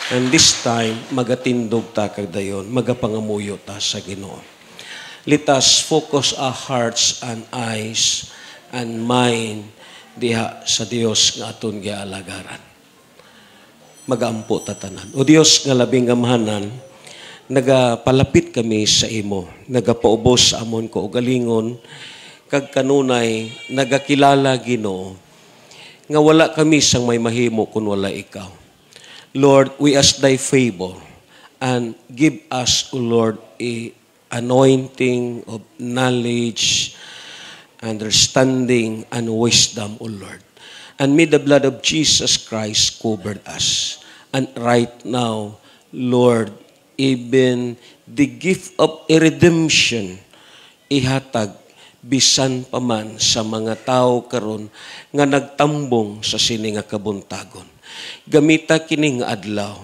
And this time, magatindog ta kagdayon, magapangamuyo ta sa Ginoo. Let us focus our hearts and eyes and mind diha sa Dios nga aton gialagaran. Magampo ta tanan. O Dios nga labing amahanan, nagapalapit kami sa imo, nagapaubos sa amon ko ugalingon, kag kanunay nagakilala Ginoo nga wala kami sang may mahimo kun wala ikaw. Lord, we ask thy favor and give us, O Lord, a anointing of knowledge, understanding, and wisdom, O Lord. And may the blood of Jesus Christ cover us. And right now, Lord, even the gift of a redemption, ihatag bisan pa man sa mga tao karon nga nagtambong sa sini nga kabuntagon. Gamita kini nga adlaw,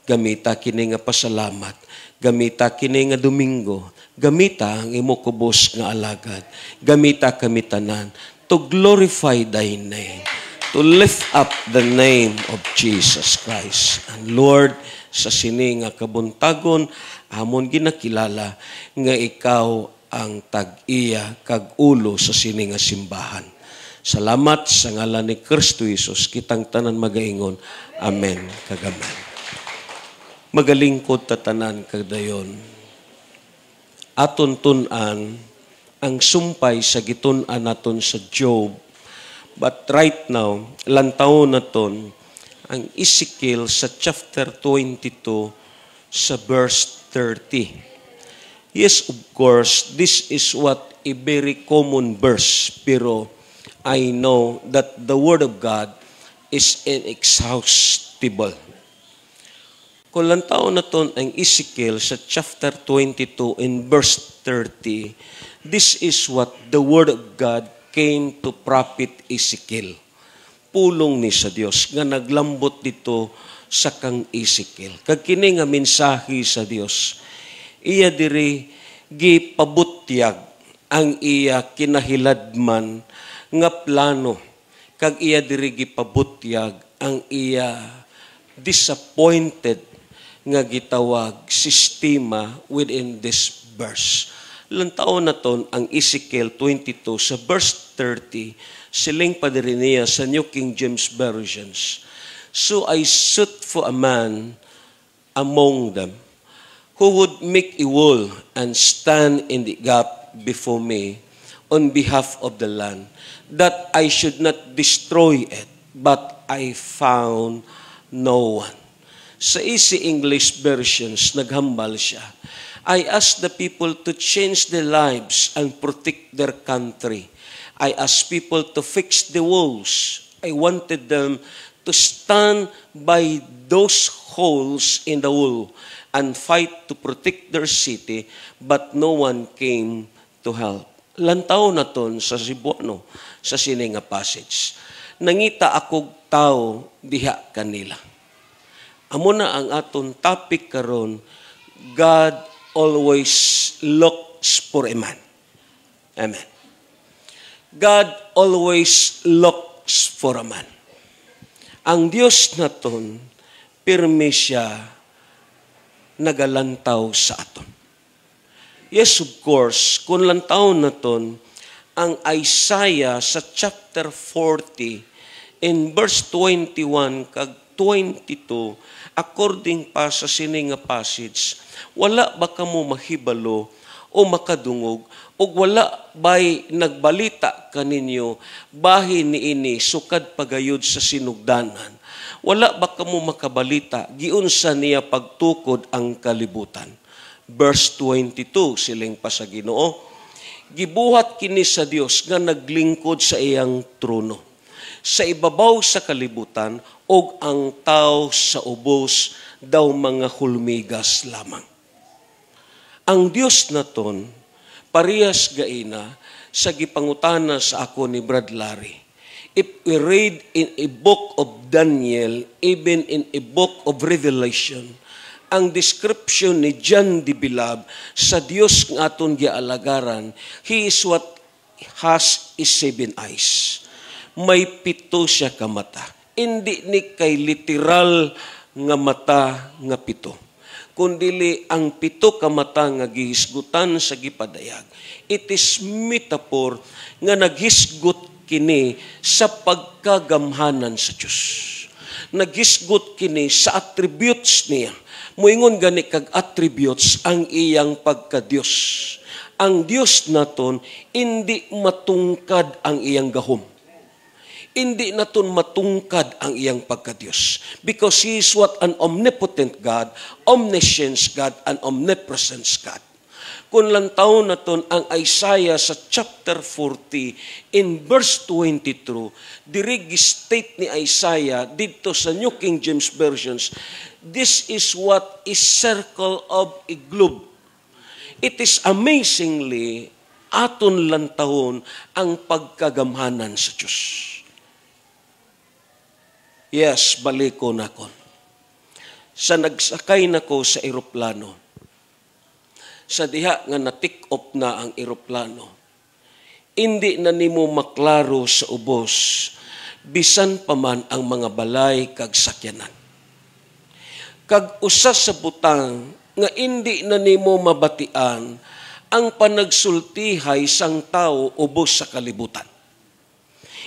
gamita kini nga pasalamat, gamita kini nga Domingo, gamita ang imo kubos nga alagad, gamita kami tanan to glorify thy name, to lift up the name of Jesus Christ. And Lord, sa sini nga kabuntagon, amon ginakilala nga ikaw ang tag-iya kag ulo sa sini nga simbahan. Salamat sa ngalan ni Kristo Jesus, kitang tanan magaingon. Amen. Kagaman. Magalingkod ta tanan kagdayon. Aton tun-an ang sumpay sa gitun-an naton sa Job. But right now, lantaw naton ang Ezekiel sa chapter 22 sa verse 30. Yes, of course, this is what a very common verse, pero I know that the Word of God is inexhaustible. Kung lantaw na ton ang Ezekiel sa chapter 22 in verse 30, this is what the Word of God came to prophet Ezekiel. Pulong ni sa Dios nga naglambot dito sa kang Ezekiel. Kag kini nga mensahe sa Dios, iya diri gipabutyag ang iya kinahiladman nga plano, kag iya diri gipabutyag ang iya disappointed nga gitawag sistema within this verse. Lantaw na ton ang Ezekiel 22 sa verse 30, siling pa diri niya sa New King James Versions. So I sought for a man among them who would make a wall and stand in the gap before me on behalf of the land, that I should not destroy it, but I found no one. Sa Easy English versions, naghambal siya. I asked the people to change their lives and protect their country. I asked people to fix the walls. I wanted them to stand by those holes in the wall and fight to protect their city, but no one came to help. Lantaw na ton sa Cebuano, sa sini nga passage. Nangita akog tao diha kanila. Amo na ang aton topic karon, God always looks for a man. Amen. God always looks for a man. Ang Dios naton, pirmi siya nagalantaw sa aton. Yes, of course, kung lantaw naton ang Isaiah sa chapter 40 in verse 21 kag 22, according pa sa sining nga passage, wala ba kamo mahibalo o makadungog o wala ba'y nagbalita kaninyo bahin niini sukad pagayod sa sinugdanan? Wala ba kamo makabalita giunsa niya pagtukod ang kalibutan? Verse 22, siling pa sa Ginoo, gibuhat kini sa Dios nga naglingkod sa iyang trono, sa ibabaw sa kalibutan, og ang tao sa ubos daw mga hulmigas lamang. Ang Dios naton, parehas gaina sa gipangutana sa ako ni Brad Larry. If we read in a book of Daniel, even in a book of Revelation, ang description ni John the Beloved sa Dios ng aton gialagaran, he is what has is 7 eyes. May 7 siya ka mata. Hindi ni kay literal nga mata nga pito. Kundili ang pito ka mata nga gihisgutan sa gipadayag. It is metaphor nga naghisgot kini sa pagkagamhanan sa Diyos. Naghisgot kini sa attributes niya. Muingon gani kag attributes ang iyang pagka-Diyos. Ang Diyos naton, hindi matungkad ang iyang gahom. Hindi naton matungkad ang iyang pagka-Diyos. Because He is what? An omnipotent God, omniscience God, and omnipresence God. Kung lantaw naton ang Isaiah sa chapter 40, in verse 22, dirigi state ni Isaiah dito sa New King James Versions, this is what is circle of a globe. It is amazingly aton lantahon ang pagkagamhanan sa Diyos. Yes, baliko na ko. Sa nagsakay na ko sa eroplano, sa diha nga na-take off na ang eroplano, hindi na nimo maklaro sa ubos, bisan pa man ang mga balay kag sakyanan. Kag usa sa butang nga hindi na nimo mabatian ang panagsultihay sang tao ubos sa kalibutan.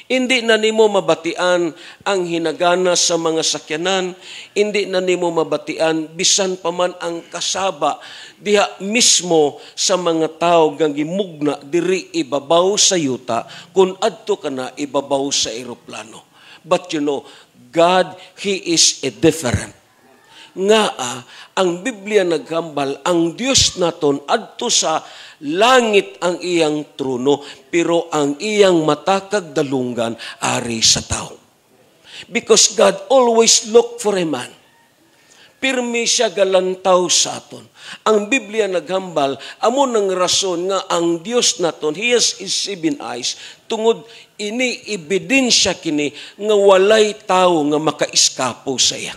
Hindi na nimo mabatian ang hinagana sa mga sakyanan, hindi na nimo mabatian bisan pa man ang kasaba diha mismo sa mga tao nga gimugna diri ibabaw sa yuta kun adto kana ibabaw sa eroplano. But you know, God, He is a different. Ang Biblia naghambal, ang Diyos naton adto sa langit ang iyang trono, pero ang iyang mata kag dalunggan ari sa tao. Because God always look for a man. Pirmi siya galantaw sa aton. Ang Biblia naghambal, amo ng rason nga ang Diyos naton, He has His 7 eyes, tungod ini ebidensya kini nga walay tao nga makaiskapo sa iya.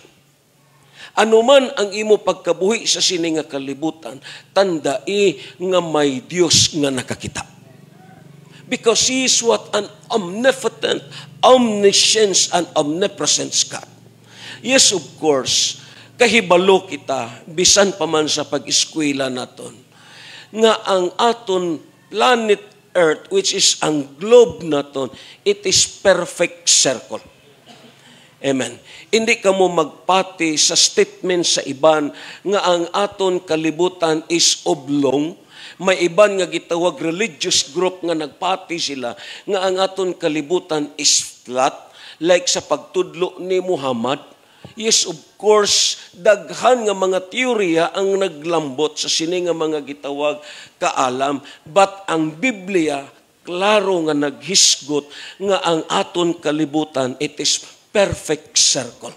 Ano man ang imo pagkabuhi sa sini nga kalibutan, tandai nga may Dios nga nakakita. Because He is what? An omnipotent, omniscience, and omnipresence God. Yes, of course, kahibalo kita, bisan pa man sa pag-eskwela naton, nga ang aton planet Earth, which is ang globe naton, it is perfect circle. Amen. Hindi ka mo magpati sa statement sa iban nga ang aton kalibutan is oblong. May iban nga gitawag religious group nga nagpati sila nga ang aton kalibutan is flat, like sa pagtudlo ni Muhammad. Yes, of course, daghan nga mga teorya ang naglambot sa sini nga mga gitawag kaalam, but ang Biblia klaro nga naghisgot nga ang aton kalibutan it is perfect circle.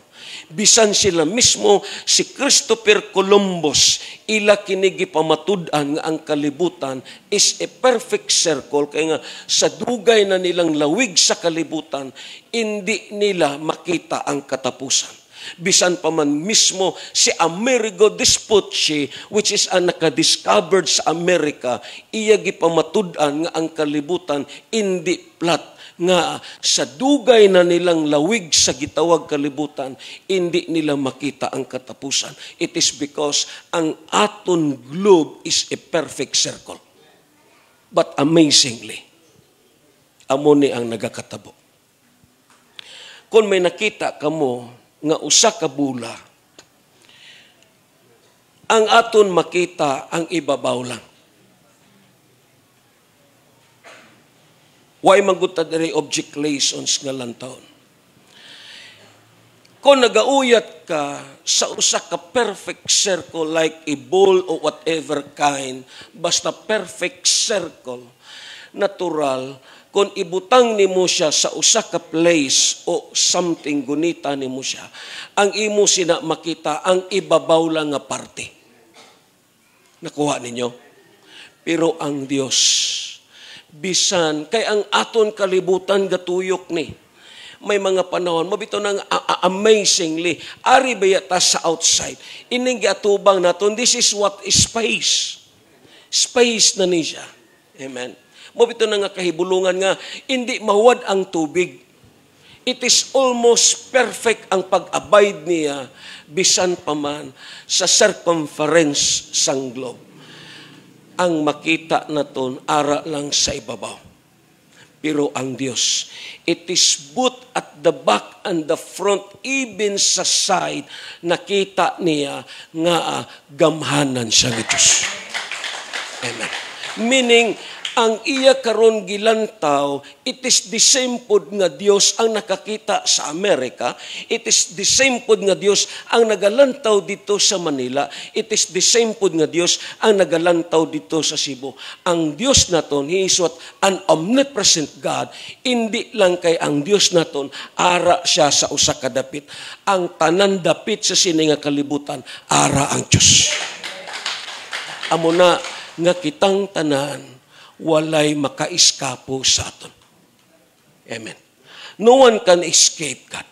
Bisan sila mismo, si Christopher Columbus, ila kinigi pamatud-an nga ang kalibutan is a perfect circle, kaya nga sa dugay na nilang lawig sa kalibutan, hindi nila makita ang katapusan. Bisan pa man mismo si Amerigo Vespucci, which is ang nakadiscovered sa Amerika, iya gipamatud-an nga ang kalibutan hindi flat, nga sa dugay na nilang lawig sa gitawag kalibutan, hindi nila makita ang katapusan. It is because ang aton globe is a perfect circle. But amazingly, amo ni ang nagakatabo. Kung may nakita kamo nga usa ka bula, ang aton makita ang ibabaw lang. Why maguta diri object lessons nga lantaon? Kung nagauyat ka sa usa ka perfect circle like a ball or whatever kind, basta perfect circle, natural, kung ibutang nimo siya sa usa ka place o something, gunita nimo siya, ang imo sina makita ang ibabaw lang nga parte. Nakuha ninyo? Pero ang Dios, bisan kay ang aton kalibutan gatuyok ni, may mga panahon mabito nang amazingly ari bayata sa outside ining giatubang naton, this is what is space na ni siya. Amen. Mabito na nga kahibulungan nga hindi mahuwad ang tubig, It is almost perfect ang pag-abide niya bisan pa man sa circumference sang globe. Ang makita naton ara lang sa ibabaw. Pero ang Diyos, it is both at the back and the front, even sa side, nakita niya nga gamhanan siya ng Diyos. Amen. Meaning, ang iya karon gilantaw, it is the same pod nga Dios ang nakakita sa Amerika. It is the same pod nga Dios ang nagalantaw dito sa Manila. It is the same pod nga Dios ang nagalantaw dito sa Cebu. Ang Dios naton, He is what? An omnipresent God. Hindi lang kay ang Dios naton, ara siya sa usa ka dapit. Ang tanan dapit sa sini nga kalibutan, ara ang Dios. Amo na nga kitang tanan, walay makaiskapo sa aton. Amen. No one can escape God.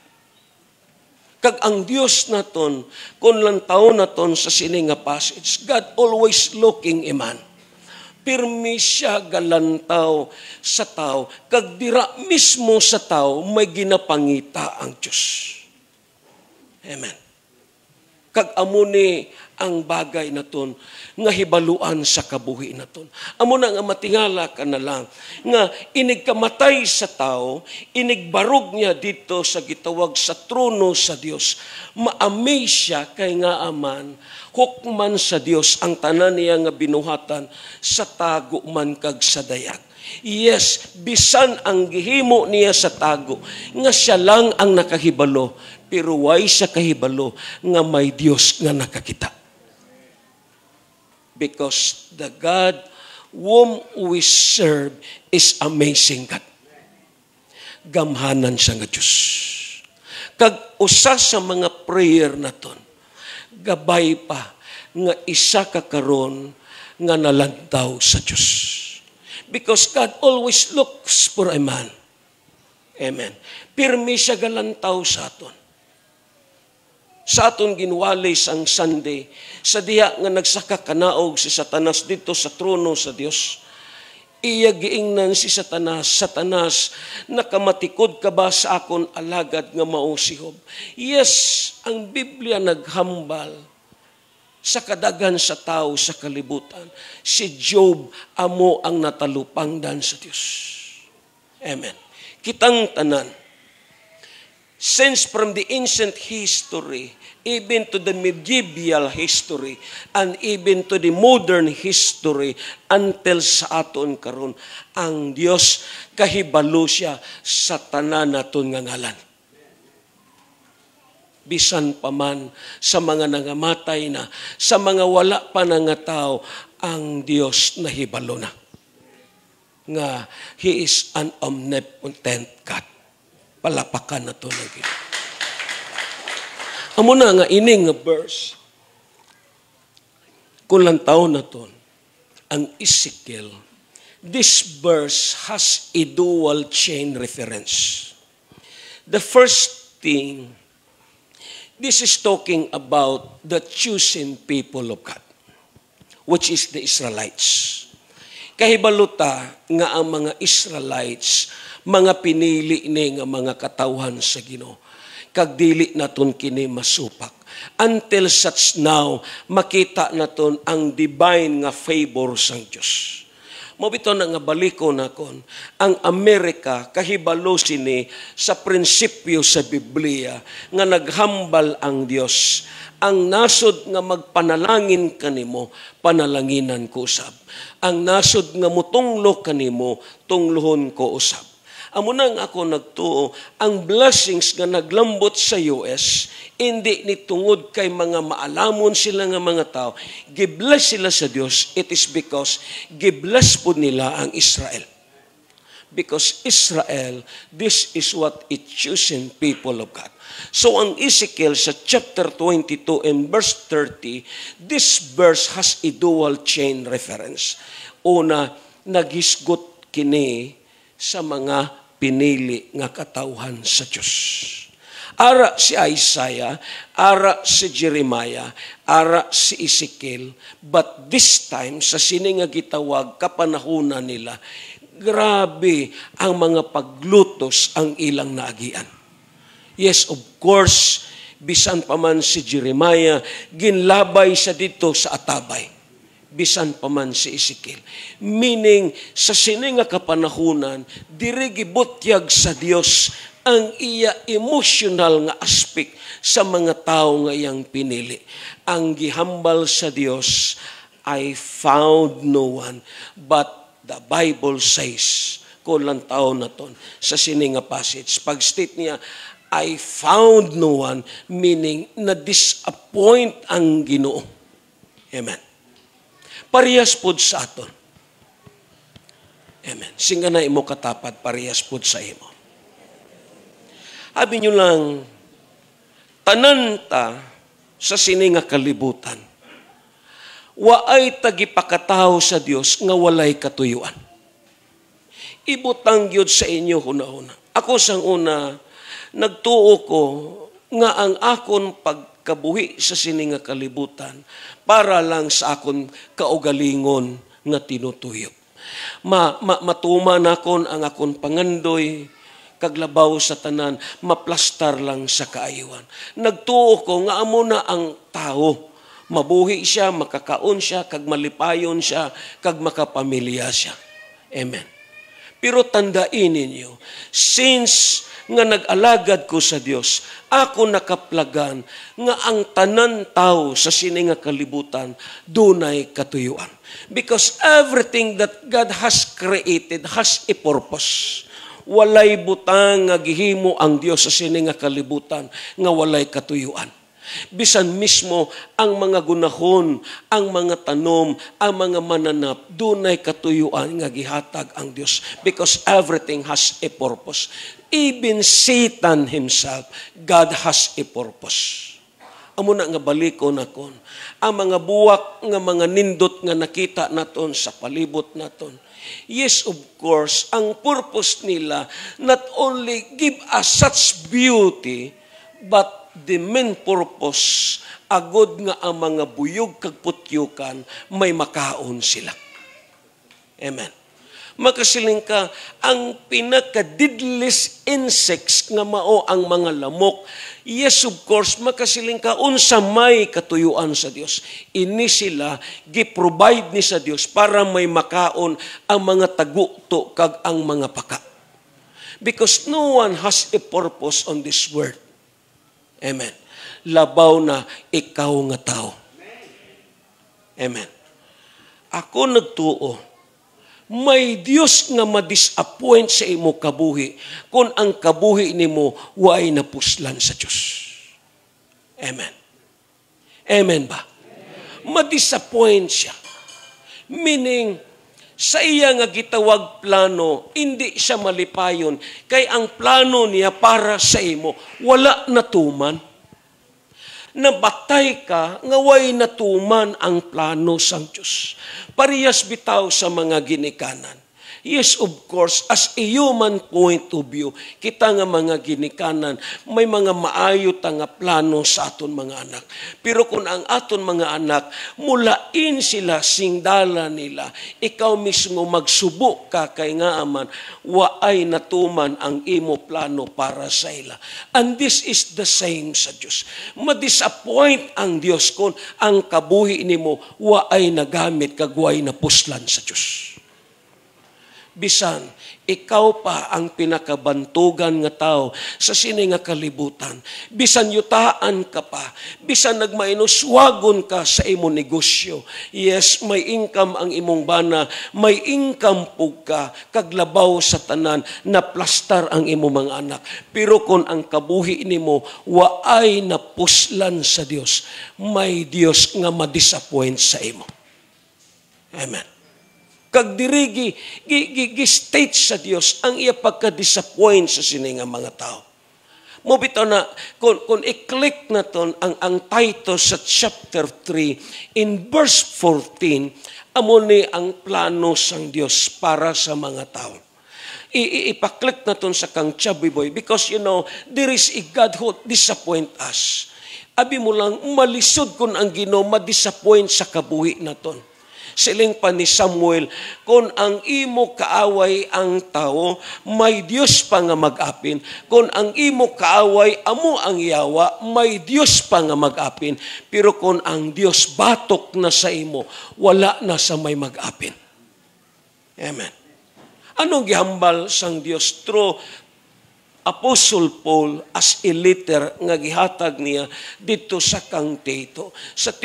Kag ang Dios naton, kung lang taon naton sa sini nga passage, God always looking iman. Pirmi siya galantaw sa tao, kag dira mismo sa tao may ginapangita ang Diyos. Amen. Kag amo ni ang bagay naton nga hibaluan sa kabuhi naton. Amo na nga matingala ka na lang nga inigkamatay sa tao, inigbarog niya dito sa gitawag sa trono sa Dios. Ma-amaze siya kay nga aman hukman sa Dios ang tanan niya nga binuhatan sa tago man kag sa dayag. Yes, bisan ang gihimo niya sa tago nga siya lang ang nakahibalo, pero way siya kahibalo nga may Dios nga nakakita. Because the God whom we serve is amazing God. Gamhanan siya nga Diyos. Kag usa sa mga prayer naton, gabay pa nga isa ka karon nga nalantaw sa Diyos. Because God always looks for a man. Amen. Pirmi siya galantaw sa aton. Sa aton ginwalis ang Sunday, sa diha nga nagsaka kanaog si Satanas dito sa trono sa Dios. Iya giingnan si Satanas, Satanas, nakamatikod ka ba sa akon alagad nga mausihob? Yes, ang Biblia naghambal sa kadagan sa tao sa kalibutan. Si Job amo ang natalupangdan sa Dios. Amen. Kitang tanan, since from the ancient history, even to the medieval history, and even to the modern history, until sa aton karon, ang Dios kahibalo siya sa tanan naton nga ngalan. Bisan pa man sa mga nangamatay na, sa mga wala pa na nga tao, ang Dios nahibalo na. Nga, He is an omnipotent God. Palapakan na ito ng Ginoo. Amo na nga ining nga verse, kung lang taon na ito, ang Ezekiel, this verse has a dual chain reference. The first thing, this is talking about the chosen people of God, which is the Israelites. Kahibaluta nga ang mga Israelites, mga pinili ni nga mga katawhan sa Ginoo. Kag dili naton kini masupak. Until such now, makita naton ang divine nga favor sang Dios. Mobito na nga baliko nakon, ang Amerika kahibalo sini sa prinsipyo sa Biblia nga naghambal ang Dios. Ang nasod nga magpanalangin kanimo, panalanginan ko usab. Ang nasod nga mutunglo kanimo, tunglohon ko usab. Amo nang ako nagtuo, ang blessings nga naglambot sa US, hindi ni tungod kay mga maalamon sila nga mga tao, gibless sila sa Dios, it is because gibless po nila ang Israel. Because Israel, this is what it chosen people of God. So ang Ezekiel sa chapter 22 and verse 30, this verse has a dual chain reference. Una, naghisgot kini sa mga pinili nga katawhan sa Diyos. Ara si Isaiah, ara si Jeremiah, ara si Ezekiel, but this time, sa sini nga gitawag, kapanahunan nila, grabe ang mga paglutos ang ilang naagian. Yes, of course, bisan pa man si Jeremiah, ginlabay siya dito sa atabay. Bisan pa man si Ezekiel. Meaning, sa sini nga kapanahunan, diri gibutyag sa Dios ang iya emotional nga aspect sa mga tao nga iyang pinili. Ang gihambal sa Dios, I found no one, but the Bible says, kung lang tao na ton, sa sini nga passage, pag-state niya, I found no one, meaning na-disappoint ang Ginoo. Amen. Parehas pod sa aton. Amen. Singa na imo katapat, parehas pod sa imo. Abi nyo lang, tananta sa sini nga kalibutan, waay tagipakataw sa Dios nga walay katuyuan. Ibutang gyud sa inyo una-una. Ako sang una, nagtuo ko nga ang akon pagkabuhi sa sini nga kalibutan para lang sa akon kaugalingon nga tinutuyo. Matuman akon ang akon pangandoy, kaglabaw sa tanan, maplastar lang sa kaayuan. Nagtuo ko nga amo na ang tao. Mabuhi siya, makakaon siya, kag malipayon siya, kag makapamilya siya. Amen. Pero tandain ninyo, since nga nag-alagad ko sa Dios, ako nakaplagan nga ang tanan tao sa sini nga kalibutan dunay katuyuan. Because everything that God has created has a purpose. Walay butang nga gihimo ang Dios sa sini nga kalibutan nga walay katuyuan. Bisan mismo ang mga gunahon, ang mga tanom, ang mga mananap, dunay katuyuan nga gihatag ang Dios because everything has a purpose. Even Satan himself, God has a purpose. Amo na nga balikon akon. Ang mga buwak nga mga nindot nga nakita naton sa palibot naton. Yes, of course, ang purpose nila not only give us such beauty, but the main purpose, agod nga ang mga buyog kag putyukan, may makaon sila. Amen. Makasiling ka, ang pinaka-deadliest insects nga mao ang mga lamok, yes, of course, makasiling ka, unsa may katuyuan sa Dios. Ini sila, giprovide ni sa Dios para may makaon ang mga taguto kag ang mga paka. Because no one has a purpose on this world. Amen. Labaw na ikaw nga tao. Amen. Ako nagtuo, may Dios nga ma-disappoint sa imo kabuhi kung ang kabuhi nimo way napuslan sa Dios. Amen. Amen ba? Ma-disappoint siya. Meaning, sa iya nga gitawag plano, hindi siya malipayon. Kay ang plano niya para sa imo, wala natuman. Nabatay ka, nga way natuman ang plano sang Diyos. Parehas bitaw sa mga ginikanan. Yes, of course, as a human point of view, kita nga mga ginikanan, may mga maayo nga plano sa aton mga anak. Pero kung ang aton mga anak, mulain sila singdala nila, ikaw mismo magsubok ka kay nga aman, waay natuman ang imo plano para sa ila. And this is the same sa Diyos. Ma-disappoint ang Diyos kung ang kabuhi nimo waay nagamit kagway na puslan sa Diyos. Bisan, ikaw pa ang pinakabantugan nga tao sa sini nga kalibutan. Bisan yutaan ka pa. Bisan nagmainuswagon ka sa imo negosyo. Yes, may income ang imong bana. May income po ka. Kaglabaw sa tanan na plastar ang imo mga anak. Pero kung ang kabuhi nimo waay napuslan sa Dios, may Dios nga ma-disappoint sa imo. Amen. Kag dirigi, gi-state sa Dios ang iya pagka-disappoint sa sini nga mga tao. Mo bitaw na, kung i-click na ton ang title sa chapter 3, in verse 14, amo ni ang plano sang Dios para sa mga tao. Ipa-click na ton sa kang chubby boy because there is a God who disappoint us. Abi mo lang, malisod kung ang Ginoo ma-disappoint sa kabuhi na ton. Siling pa ni Samuel, kung ang imo kaaway ang tao, may Dios pa nga mag-apin. Kung ang imo kaaway, amo ang yawa, may Dios pa nga mag-apin. Pero kung ang Dios batok na sa imo, wala na sa may mag-apin. Amen. Anong gihambal sang Dios? Through Apostle Paul as a letter nga gihatag niya dito sa kang Tito. Sa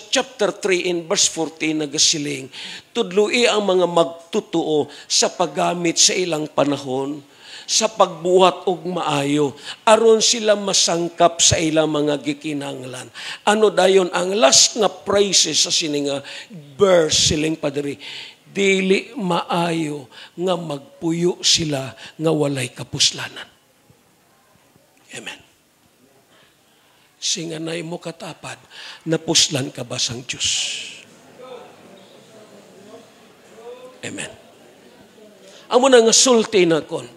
chapter 3 in verse 14 nagasiling, tudloi ang mga magtutuo sa paggamit sa ilang panahon, sa pagbuhat og maayo, aron sila masangkap sa ilang mga gikinahanglan. Ano dayon ang last nga phrases sa sininga verse siling padiri? Dili maayo nga magpuyo sila nga walay kapuslanan. Amen. Singanay mo katapad, napuslan ka ba sang Diyos? Amen. Amo na nga sulti na kon.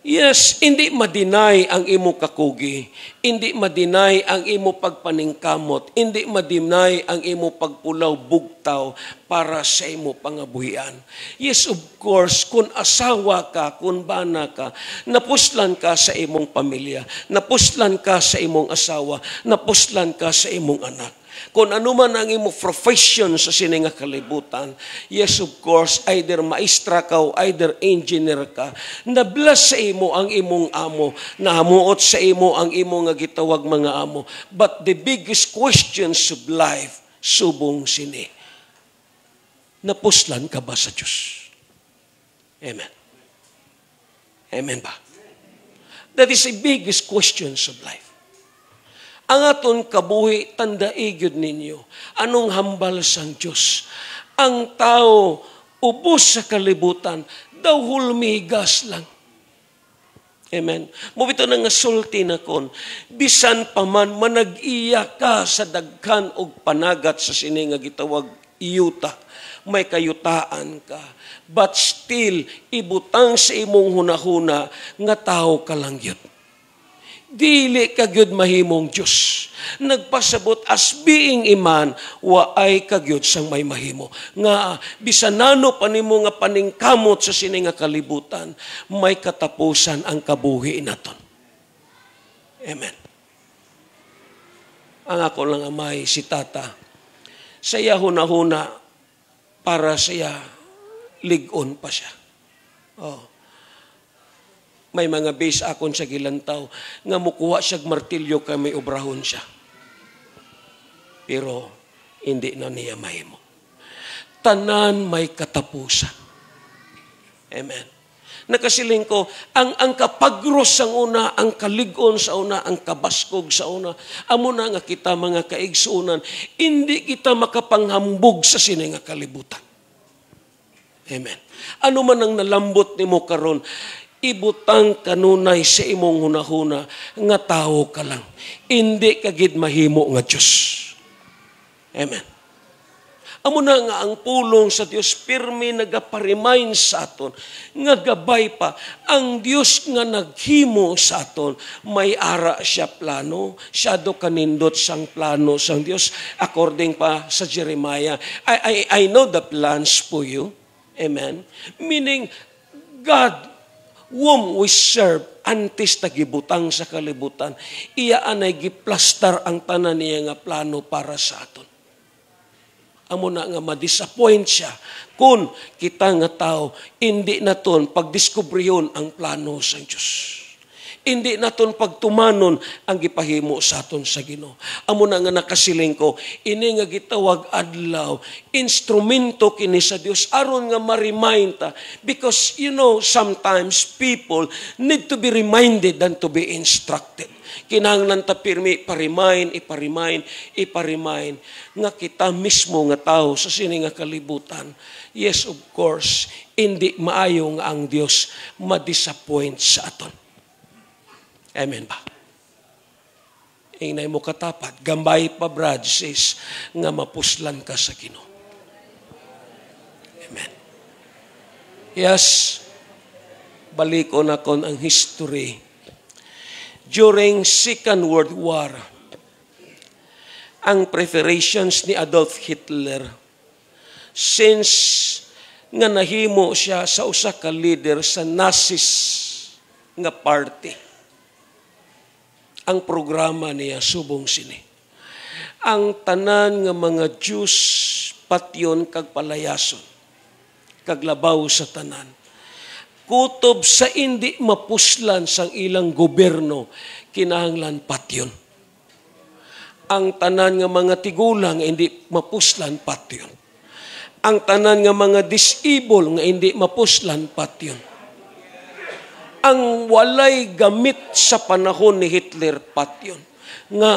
Yes, hindi ma-deny ang imo kakugi, hindi ma-deny ang imo pagpaningkamot, hindi ma-deny ang imo pagpulaw bugtaw para sa imo pangabuhian. Yes, of course, kung asawa ka, kung bana ka, napuslan ka sa imong pamilya, napuslan ka sa imong asawa, napuslan ka sa imong anak. Kung ano man ang imo profession sa sininga kalibutan, yes, of course, either maestra ka o either engineer ka, na-bless sa imo ang imong amo, nahamuot sa imo ang imo nga gitawag mga amo. But the biggest questions of life, subong sini, napuslan ka ba sa Diyos? Amen. Amen ba? That is the biggest questions of life. Ang aton kabuhi, tandaigyod ninyo, anong hambal sang Diyos? Ang tao, ubos sa kalibutan, daw hulmigas lang. Amen. Mubito na nga sulti na kon, bisan pa man manag-iya ka sa daghan og panagat sa sininga gitawag iyuta, may kayutaan ka, but still, ibutang sa imong hunahuna, nga tao ka lang yun. Dili kagyud mahimong Diyos. Nagpasabot as being iman, waay kagyud sang may mahimo. Nga, bisanano pa nimo nga paningkamot sa sininga kalibutan, may katapusan ang kabuhi naton. Amen. Ang ako lang amay, si tata, saya hunahuna para siya ligon pa siya. Oh. May mga base akon sa gilantaw nga mukuha siya martilyo kay may obrahon siya. Pero hindi na niya mahimo. Tanan may katapusan. Amen. Nakasiling ko, ang kapagros sa una, ang kaligon sa una, ang kabaskog sa una, amo na nga kita mga kaigsunan, hindi kita makapanghambog sa sininga kalibutan. Amen. Ano man ang nalambot nimo karon, ibutang kanunay sa imong hunahuna nga tao ka lang. Hindi kagid mahimo nga Diyos. Amen. Amo na nga ang pulong sa Diyos, pirmi nagaparimain sa aton, nga gabay pa, ang Diyos nga naghimo sa aton, may ara siya plano, siya do kanindot sang plano sang Diyos, according pa sa Jeremiah. I know the plans for you. Amen. Meaning, God, whom we serve, antes tagibutang sa kalibutan, iya anay giplastar ang tanan niya nga plano para sa aton. Amo na nga ma-disappoint siya kung kita nga tao, hindi naton pagdiskubriyon ang plano sa Diyos. Hindi naton pagtumanon ang gipahimo sa aton sa Ginoo. Amo na nga nakasiling ko, ini nga gitawag adlaw, instrumento kini sa Dios aron nga ma-remind ta, because you know sometimes people need to be reminded than to be instructed. Kinahanglan ta pirmi iparimain nga kita mismo nga tao sa sini nga kalibutan. Yes, of course, hindi maayo nga ang Dios ma-disappoint sa aton. Amen ba? Ingnay mo katapat, gambay pa Brad says, nga mapuslan ka sa Ginoo. Amen. Yes, baliko na kon ang history. During Second World War, ang preparations ni Adolf Hitler since nga nahimo siya sa usa ka leader sa Nazis nga party. Ang programa niya subong sini. Ang tanan nga mga Diyos patyon kag palayason, kag labaw sa tanan. Kutob sa hindi mapuslan sang ilang gobyerno, kinahanglan patyon. Ang tanan nga mga tigulang hindi mapuslan patyon. Ang tanan nga mga disable nga hindi mapuslan patyon. Ang walay gamit sa panahon ni Hitler patyon. Nga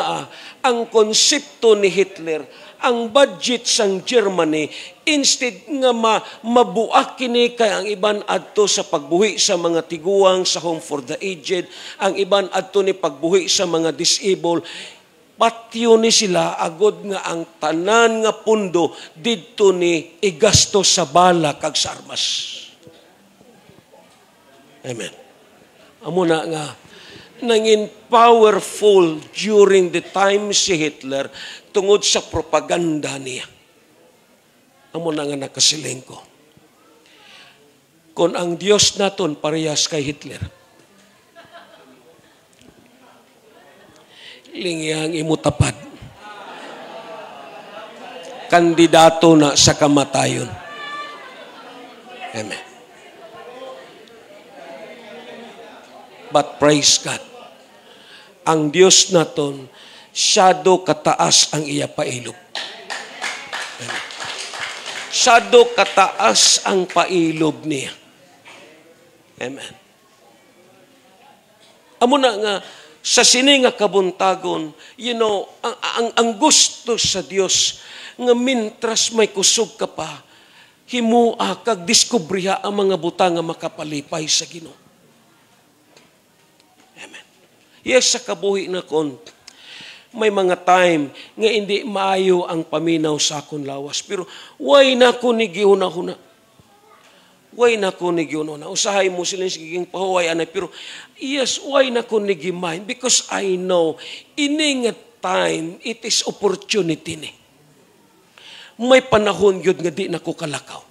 ang konsepto ni Hitler, ang budget sang Germany, instead nga mabuak kini kay ang iban adto sa pagbuhi sa mga tiguang sa home for the aged, ang iban adto ni pagbuhi sa mga disabled, patyo ni sila agod nga ang tanan nga pundo didto ni igasto sa bala kag sa armas. Amen. Amo na nga nangin powerful during the time si Hitler tungod sa propaganda niya. Amo na nga nakasiling ko. Kung ang Diyos naton parehas kay Hitler, lingyang imutapad. Kandidato na sa kamatayon. Amen. But praise God. Ang Diyos naton, syado kataas ang iya pailob. Amen. Syado kataas ang pailob niya. Amen. Amo na nga, sa sini nga kabuntagon, ang gusto sa Dios nga mintras may kusog ka pa, himua kag diskubriha ang mga butang nga makapalipay sa Ginoo. Amen. Yes, sa kabuhi na kon, may mga time nga hindi maayo ang paminaw sa akon lawas. Pero way na ko ni gihuna-huna. Way na ko ni gihuna-huna. Usahay mo sila sigiging pahuway anay. Pero yes, why na ko ni gimahin? Because I know, ini nga time, it is opportunity ni. May panahon yun nga di na ko kalakaw.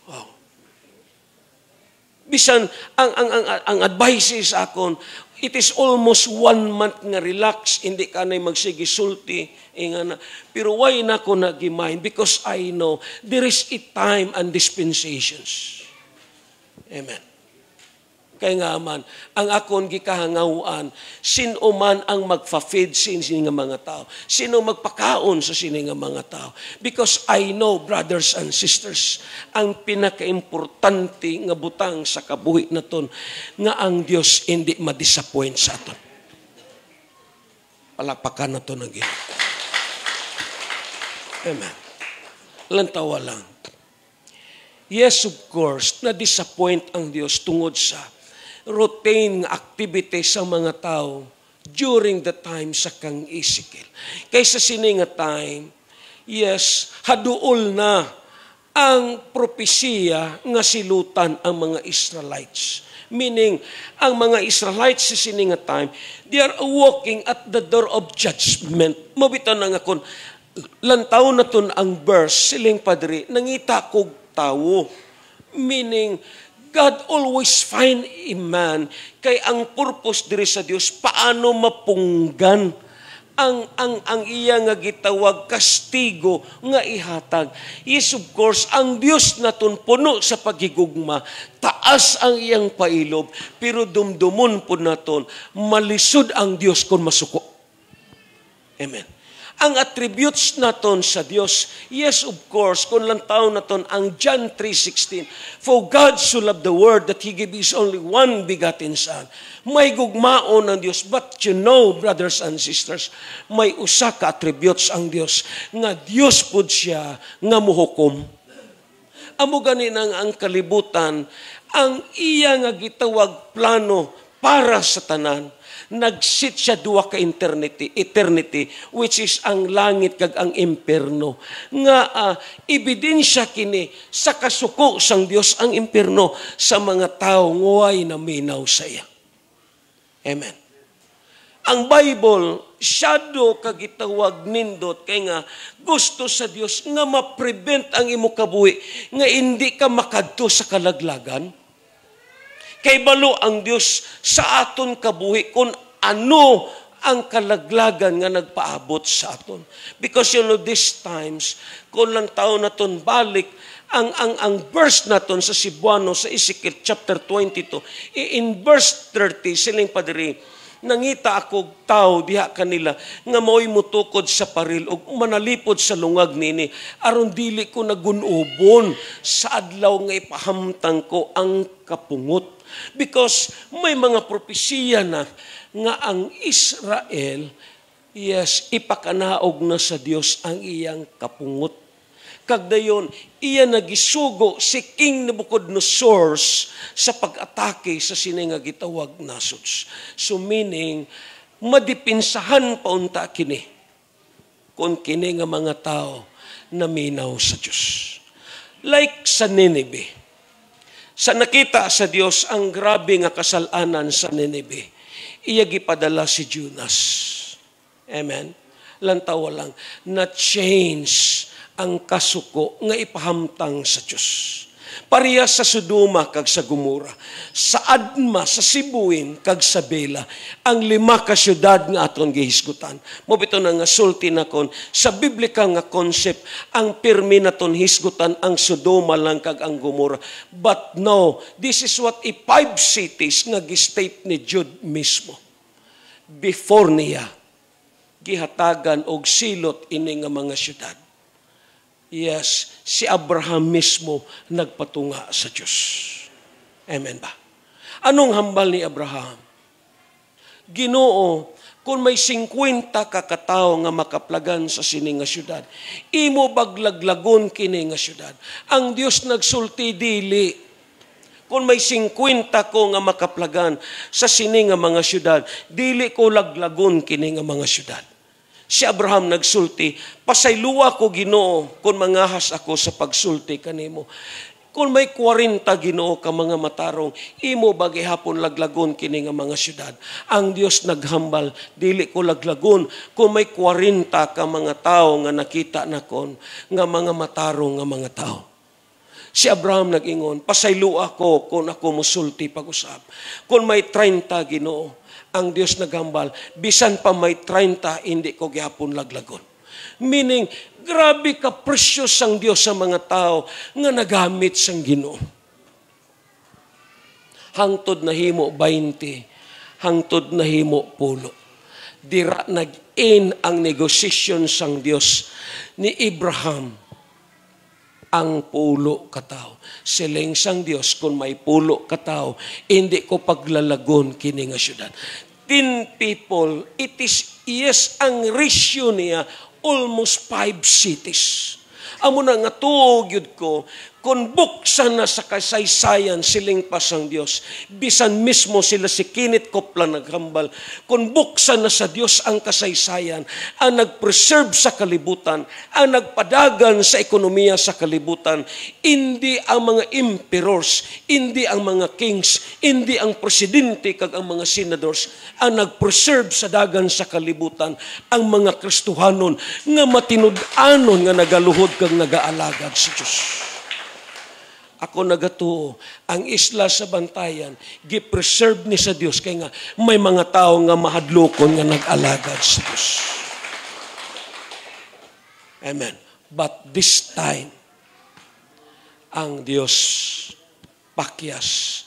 Wow. Bisan, ang advice sa akon, it is almost 1 month nga relax, hindi ka na magsige sulti, pero why na ko nagimahin? Because I know there is a time and dispensations. Amen. Kaya nga man, ang akon gikahangawaan, sino man ang magfa-feed sa sini nga mga tao. Sino magpakaon sa sini nga mga tao. Because I know, brothers and sisters, ang pinaka-importante nga butang sa kabuhi na ton, nga ang Diyos hindi ma-disappoint sa aton. Palapakan na to ng Ginoo. Amen. Lantawa lang. Yes, of course, na-disappoint ang Diyos tungod sa routine activity sa mga tao during the time sa kang Ezekiel. Kaysa sini nga time, yes, haduol na ang propesiya nga silutan ang mga Israelites. Meaning, ang mga Israelites sa sini nga time, they are walking at the door of judgment. Mabito na nga kung lantaw na ton ang verse, siling padri, nangita kog tawo. Meaning, God always find a man kay ang purpose diri sa Dios paano mapunggan ang iya nga gitawag kastigo nga ihatag. Yes, of course, ang Dios naton puno sa paghigugma, taas ang iyang pailob, pero dumdumon po naton malisod ang Dios kung masuko. Amen. Ang attributes naton sa Dios, yes, of course, kung lang taon naton ang John 3:16, for God so loved the world that He gave His only one begotten Son. May gugmaon ang Dios, but you know, brothers and sisters, may usa ka attributes ang Dios, nga Dios pud siya nga muhukom. Amo ganin ang kalibutan, ang iya nga gitawag plano para sa tanan. Nagsit siya duwa ka eternity, which is ang langit kag ang imperno. Nga ebidensya kini sa kasuko sang Dios ang imperno sa mga tao nguay na minaw sa iya. Amen. Ang Bible, shadow kagitawag nindot, kay nga gusto sa Dios nga ma-prevent ang imo kabuhi, nga hindi ka makadto sa kalaglagan. Kay balo ang Dios sa aton kabuhi kung ano ang kalaglagan nga nagpaabot sa aton. Because these times, kung lang taon naton balik, ang verse naton sa Cebuano, sa Ezekiel chapter 22, in verse 30, siling padiri, nangita ako tao diha kanila nga mao'y mutukod sa paril ug manalipod sa lungag nini aron dili ko nagunubon sa adlaw nga ipahamtang ko ang kapungot. Because may mga propesiya na nga ang Israel, yes, ipakanaog na sa Dios ang iyang kapungot. Kagdayon, iya nagisugo si King Nebuchadnezzar sa pag-atake sa sini nga gitawag nasods. So meaning, madipinsahan pa unta kini kung kini nga mga tao na minaw sa Diyos. Like sa Nineveh. Sa nakita sa Diyos ang grabe nga kasalanan sa Nineveh, iya gipadala si Jonas. Amen? Lantawa lang, na-change ang kasuko nga ipahamtang sa Diyos. Pareha sa Sodoma kag sa Gomora, sa Adma, sa Sibuin kag sa Bela, ang 5 ka syudad nga aton gihisgutan. Mobito na nga sulti na kon, sa biblika nga concept, ang pirmi naton hisgutan ang Sodoma lang kag ang Gomora. But no, this is what 5 cities nga gi-state ni Jude mismo. Before niya, gihatagan og silot ini nga mga syudad. Yes, si Abraham mismo nagpatunga sa Diyos. Amen ba? Anong hambal ni Abraham? Ginoo, kung may 50 ka katao nga makaplagan sa sini nga syudad, imo baglaglagon kini nga syudad. Ang Dios nagsulti dili. Kung may 50 ko nga makaplagan sa sini nga mga syudad, dili ko laglagon kini nga mga syudad. Si Abraham nagsulti, pasayluwa ko Ginoo kung mangahas ako sa pagsulti kanimo. Kung may 40 Ginoo ka mga matarong, imo ba gihapon laglagon kini nga mga syudad. Ang Dios naghambal, dili ko laglagon kung may 40 ka mga tao nga nakita nakon nga mga matarong nga mga tao. Si Abraham nag-ingon, pasayluwa ko kung ako musulti pag-usap. Kung may 30 Ginoo, ang Diyos naghambal, bisan pa may 30, hindi ko gihapon laglagon. Meaning, grabe ka precious ang Diyos sa mga tao nga nagamit sang Ginoo. Hangtod na himo 20, hangtod na himo 10. Dira nag-in ang negosasyon sang Diyos ni Abraham. Ang pulo katao. Siling sang Dios, kung may pulo katao, hindi ko paglalagon kini nga syudad. 10 people, it is, yes, ang ratio niya, almost 5 cities. Amo na nga tuog yun ko, kung buksan na sa kasaysayan siling pasang Diyos, bisan mismo sila si Kenneth Copeland naghambal, kung buksan na sa Diyos ang kasaysayan, ang nagpreserve sa kalibutan, ang nagpadagan sa ekonomiya sa kalibutan, hindi ang mga emperors, hindi ang mga kings, hindi ang presidente kag ang mga senators, ang nagpreserve sa dagan sa kalibutan, ang mga Kristohanon nga matinud-anon nga nagaluhod kag nagaalagad sa Diyos. Ako nagatuo, ang isla sa Bantayan, gi-preserve ni sa Dios kay nga may mga tao nga mahadlokon nga nag-alagad sa Dios. Amen. But this time, ang Dios pakyas.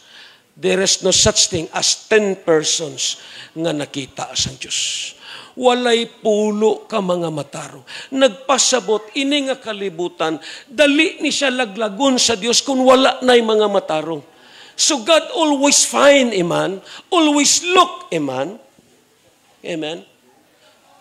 There is no such thing as 10 persons nga nakita sa Dios. Walay pulo ka mga mataro. Nagpasabot, ini nga kalibutan, dali ni siya laglagon sa Dios kung wala na'y mga mataro. So God always find a man, always look a man. Amen?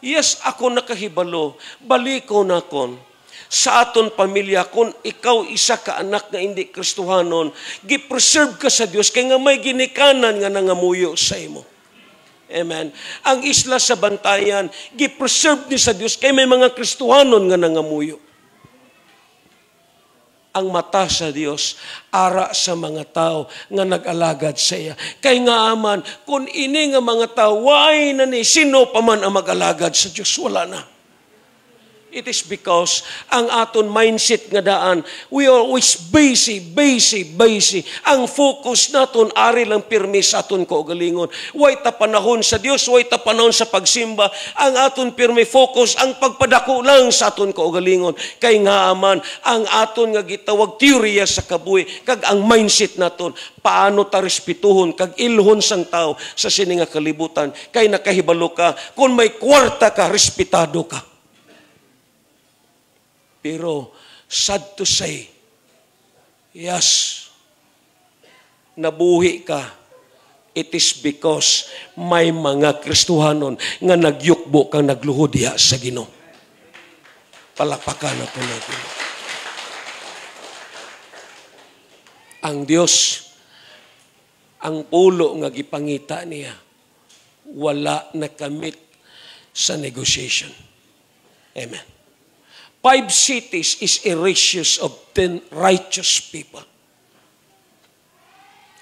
Yes, ako nakahibalo, baliko na kon. Sa aton pamilya, kung ikaw isa ka anak na hindi Kristohanon, gi-preserve ka sa Dios, kaya nga may ginikanan nga nangamuyo sa imo. Amen. Ang isla sa Bantayan, gi-preserve ni sa Dios kay may mga Kristohanon nga nangamuyo. ang mata sa Dios ara sa mga tao nga nag-alagad sa iya. Kay nga aman, kung ini nga mga tao, why na ni sino pa man ang mag-alagad sa Dios? Wala na. It is because ang aton mindset nga daan, we are always busy. Ang focus naton ari lang pirmi sa aton kaugalingon. Way ta panahon sa Dios, way ta panahon sa pagsimba. Ang aton pirmi focus, ang pagpadako lang sa aton kaugalingon. Kay nga aman, ang aton nga gitawag teorya sa kabuhi, kag ang mindset naton, paano ta respetuhon, kag ilhon sang tao sa sini nga kalibutan. Kay nakahibalo ka, kung may kwarta ka, respetado ka. Pero, sad to say, yes, nabuhi ka, it is because may mga Kristohanon nga nagyukbo kang nagluhod diha sa Ginoo. Palakpakan na po natin. Ang Diyos, ang pulo nga gipangita niya, wala nakamit sa negotiation. Amen. 5 cities is a ratio of 10 righteous people.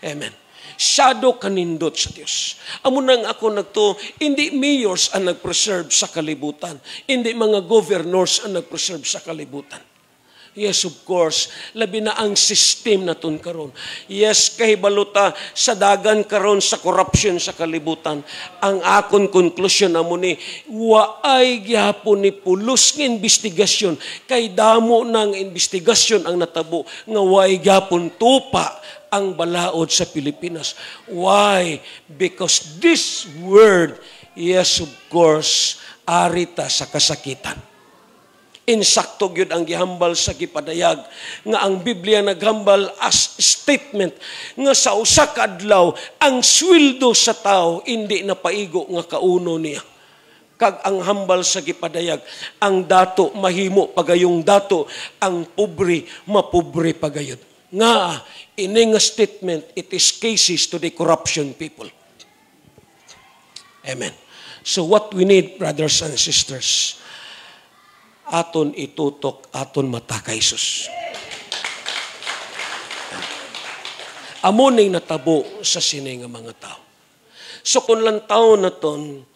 Amen. Shadow kanindot sa Diyos. Amo nang ako nagto, hindi mayors ang nag-preserve sa kalibutan. Hindi mga governors ang nag-preserve sa kalibutan. Yes, of course, labi na ang system naton karon. Yes, kahibaluta sa dagan karon sa corruption sa kalibutan. Ang akon conclusion amo ni waay gyapon ni pulos nga investigasyon kay damo ng investigasyon ang natabo nga waay gyapon tupa ang balaod sa Pilipinas. Why? Because this word, yes, of course, arita sa kasakitan. Insakto gyud ang gihambal sa gipadayag nga ang Biblia naghambal as statement nga sa usa ka adlaw ang sweldo sa tao hindi na paigo nga kauno niya. Kag ang hambal sa gipadayag, ang dato mahimo pagayong dato, ang pobre mapobre pagayod. Nga ini nga statement, it is cases to the corruption people. Amen. So what we need, brothers and sisters, aton itutok aton mata kay Jesus. Amo ning natabo sa sini nga mga tao. So kung lantaw naton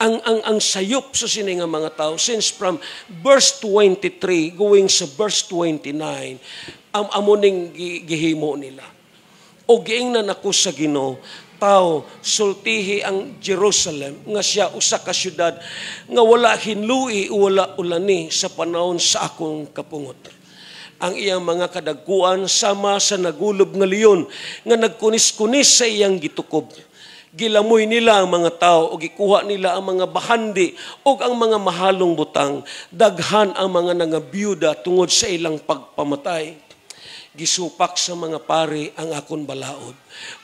ang sayop sa sini nga mga tao, since from verse 23 going sa verse 29, amo ning gihimo nila. O giingnan ako sa Ginoo, tao sultihi ang Jerusalem nga siya usa ka syudad nga wala hinlui wala ulani sa panahon sa akong kapungot. Ang iyang mga kadagkuan sama sa nagulob nga leon nga nagkunis-kunis sa iyang gitukob. Gilamoy nila ang mga tao o gikuha nila ang mga bahandi o ang mga mahalong butang. Daghan ang mga nangabiyuda tungod sa ilang pagpamatay. Gisupak sa mga pari ang akon balaod.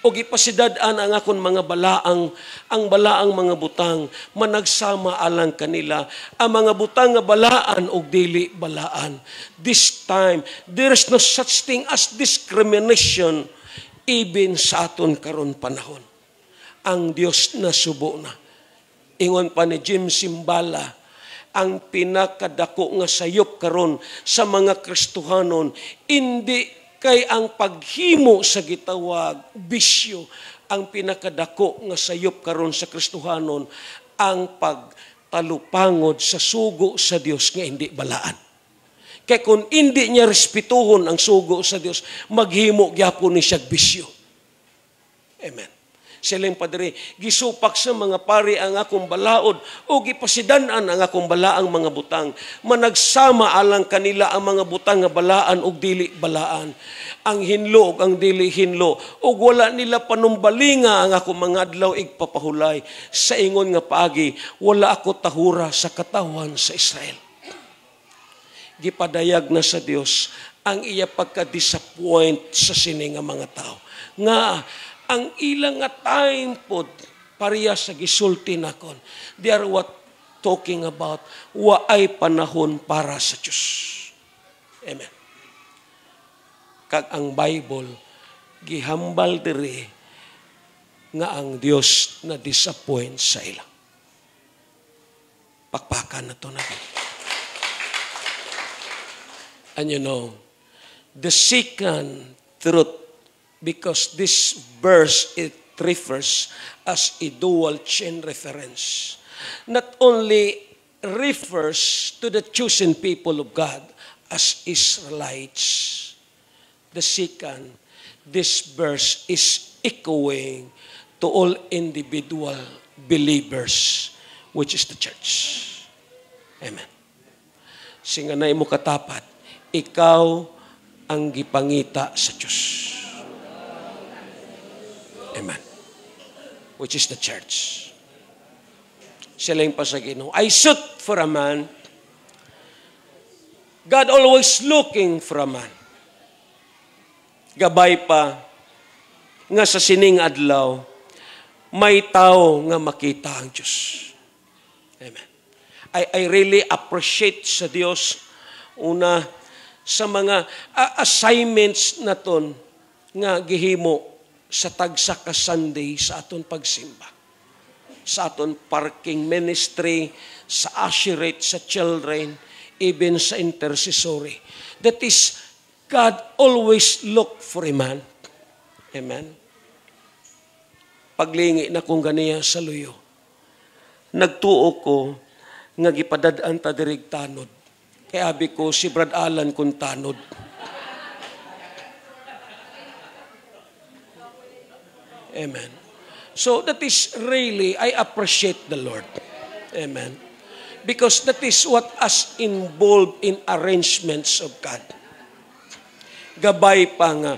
O gipasidad-an ang akon mga balaang, ang balaang mga butang, managsama alang kanila, ang mga butang nga balaan o dili balaan. This time, there is no such thing as discrimination even sa aton karon panahon. Ang Diyos na subo na. Ingon pa ni Jim Simbala, ang pinakadako nga sayop karon sa mga Kristohanon, hindi kay ang paghimo sa gitawag bisyo, ang pinakadako nga sayop karon sa Kristohanon, ang pagtalupangod sa sugo sa Dios nga hindi balaan. Kay kung hindi niya respetuhon ang sugo sa Dios, maghimo gyapon ni siya bisyo. Amen. Silang padre, gisupak sa mga pari ang akong balaod o gipasidanan ang akong balaang mga butang. Managsama alang kanila ang mga butang nga balaan o dili balaan. Ang hinlo o ang dili hinlo. O wala nila panumbalinga ang akong mga adlaw igpapahulay. Sa ingon nga paagi, wala ako tahura sa katawan sa Israel. Gipadayag na sa Dios ang iya pagka-disappoint sa sini nga mga tao. Nga, ang ilang nga time pod pareha sa gisulti nakon. They are what talking about waay panahon para sa Diyos. Amen. Kag ang Bible gihambal diri nga ang Dios na disappoint sa ila. Pakpakan na to natin. And you know, The second truth, because this verse, it refers as a dual chain reference. Not only refers to the chosen people of God as Israelites. The second, this verse is echoing to all individual believers, which is the church. Amen. Singanay mo katapat, ikaw ang gipangita sa Diyos. Amen. Which is the church. Sila yung pasagino. I shoot for a man. God always looking for a man. Gabay pa nga sa sining adlaw, may tao nga makita ang Diyos. Amen. I really appreciate sa Diyos una sa mga assignments naton nga gihimo sa tagsa ka Sunday sa aton pagsimba. Sa aton parking ministry, sa usherate, sa children, even sa intercessory. That is, God always look for a man. Amen. Paglingi na kong ganiya sa luyo, nagtuo ko nga gipadadaan ta dirig tanod. Kaya abi ko si Brad Alan kung tanod. Amen. So that is really, I appreciate the Lord. Amen. Because that is what us involved in arrangements of God. Gabay pa nga,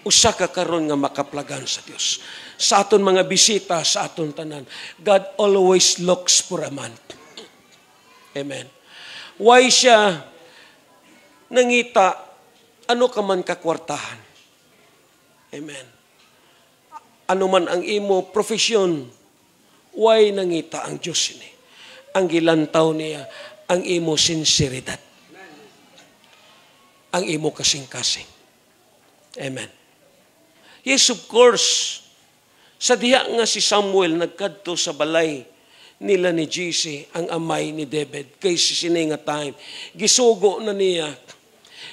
usa ka karon nga makaplagan sa Dios. Sa aton mga bisita, sa aton tanan, God always looks for a man. Amen. Why siya nangita, ano ka man kakwartahan? Amen. Ano man ang imo profesyon, why nangita ang Diyos ini? Ang gilantaw niya, ang imo sinseridad. Ang imo kasing-kasing. Amen. Yes, of course, sa diha nga si Samuel nagkadto sa balay nila ni Jesse, ang amay ni David, kay si sininga time, gisugo na niya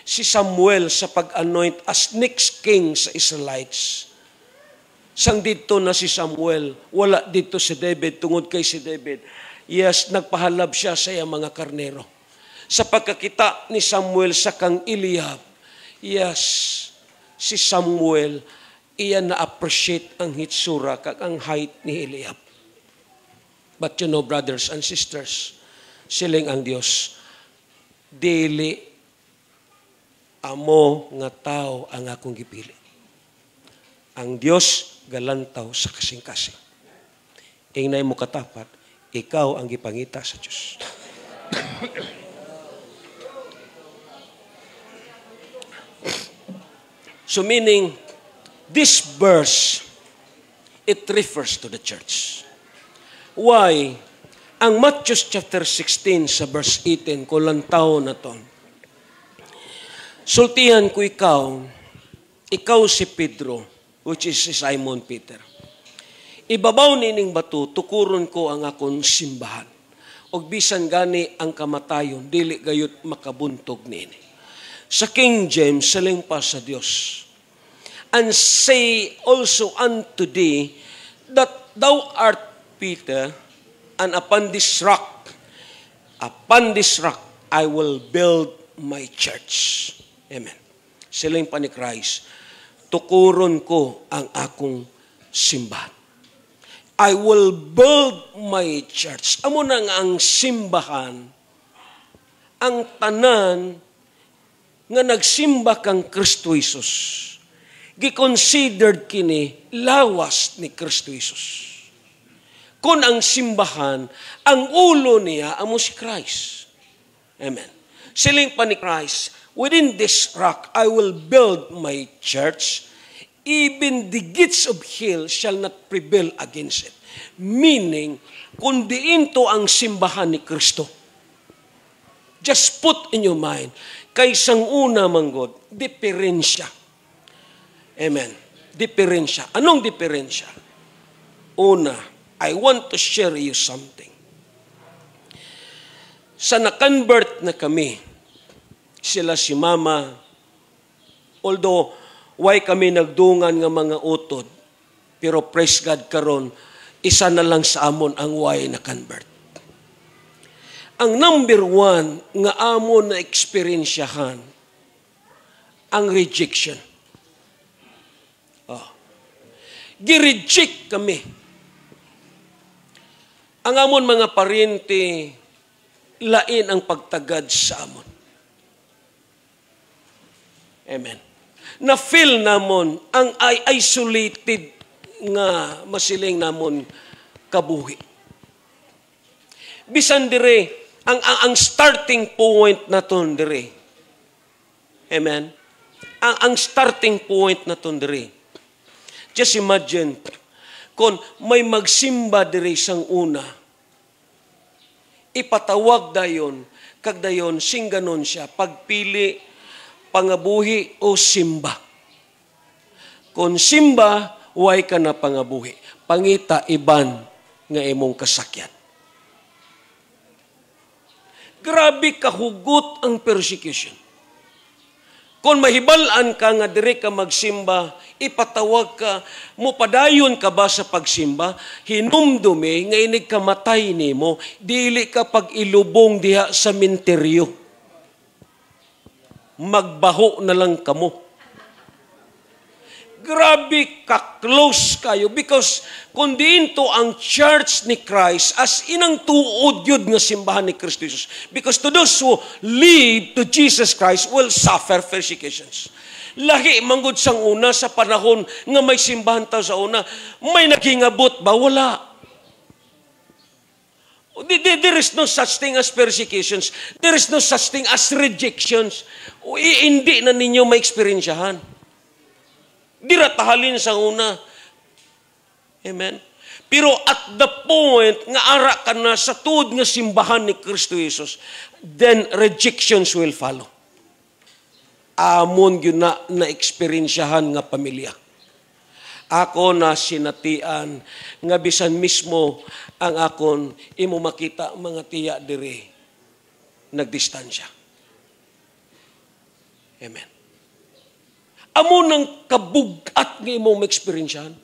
si Samuel sa pag-anoint as next king sa Israelites. Sang dito na si Samuel, wala dito si David, tungod kay si David, yes, nagpahalab siya sa iyang mga karnero. Sa pagkakita ni Samuel sa kang Eliab, yes, si Samuel, iyan na-appreciate ang hitsura, kag ang height ni Eliab. But you know, brothers and sisters, siling ang Dios, dili amo nga tao ang akong gipili. Ang Dios galantaw sa kasing-kasing. Ingnay mo katapat, ikaw ang gipangita sa Dios. So meaning, this verse, it refers to the church. Why? Ang Matthew chapter 16 sa verse 18, kulantaw na to. Sultihan ko ikaw si Pedro, which is si Simon Peter. Ibabaw nining bato, tukuron ko ang akong simbahan. Og bisan gani ang kamatayon, dili gayot makabuntog nini. Sa King James, saling pa sa Dios. And say also unto thee that thou art Peter, and upon this rock I will build my church. Amen. Siling pa ni Christ, tukuron ko ang akong simbahan. I will build my church. Amo na nga ang simbahan, ang tanan nga nagsimba kang Kristo Jesus. Giconsidered kini lawas ni Kristo Jesus. Kung ang simbahan, ang ulo niya, amo si Christ. Amen. Siling pa ni Christ, within this rock, I will build my church. Even the gates of hell shall not prevail against it. Meaning, kung diin to ang simbahan ni Kristo, just put in your mind, kaysang una manggod, diferensya. Amen. Diferensya. Anong diferensya? Una, I want to share you something. Sa na-convert na kami, sila si Mama, Although, why kami nagdungan nga mga utod, pero praise God karon, isa na lang sa amon ang why na convert. Ang number one nga amon na eksperyensyahan, ang rejection. Gi-reject kami. Ang amon mga parente, lain ang pagtagad sa amon. Amen. Na-feel namon ang isolated nga masiling namon kabuhi. Bisan dire, ang starting point naton dire. Amen. Ang starting point naton dire. Just imagine, kung may magsimba dire sang una, ipatawag dayon, kag dayon singganon siya, pagpili, pangabuhi o simba. Kung simba, way ka na pangabuhi. Pangita, iban nga imong kasakyan. Grabe kahugot ang persecution. Kung mahibalaan ka nga dire ka magsimba, ipatawag ka, mupadayon ka ba sa pagsimba, hinumdumi, nga inig kamatay nimo, dili ka pag ilubong diha sa minteryo. Magbaho na lang kamo. Grabe ka-close kayo because kung diin to ang church ni Christ as inang tuod yun nga simbahan ni Kristo Jesus. Because to those who lead to Jesus Christ will suffer persecutions. Lahi manggod sang una sa panahon nga may simbahan tao sa una, may nagingabot ba? Wala. There is no such thing as persecutions. There is no such thing as rejections. Hindi na ninyo ma-experiensyahan. Diratahalin sa una. Amen. Pero at the point nga ara ka na sa tuod nga simbahan ni Kristo Jesus, then rejections will follow. Amon yun na eksperyensyahan nga pamilya. Ako na sinatian nga bisan mismo ang akon imo makita mga tiya dire nagdistansya. Amen. Amon ang kabugat nga imong ma-experiensyahan.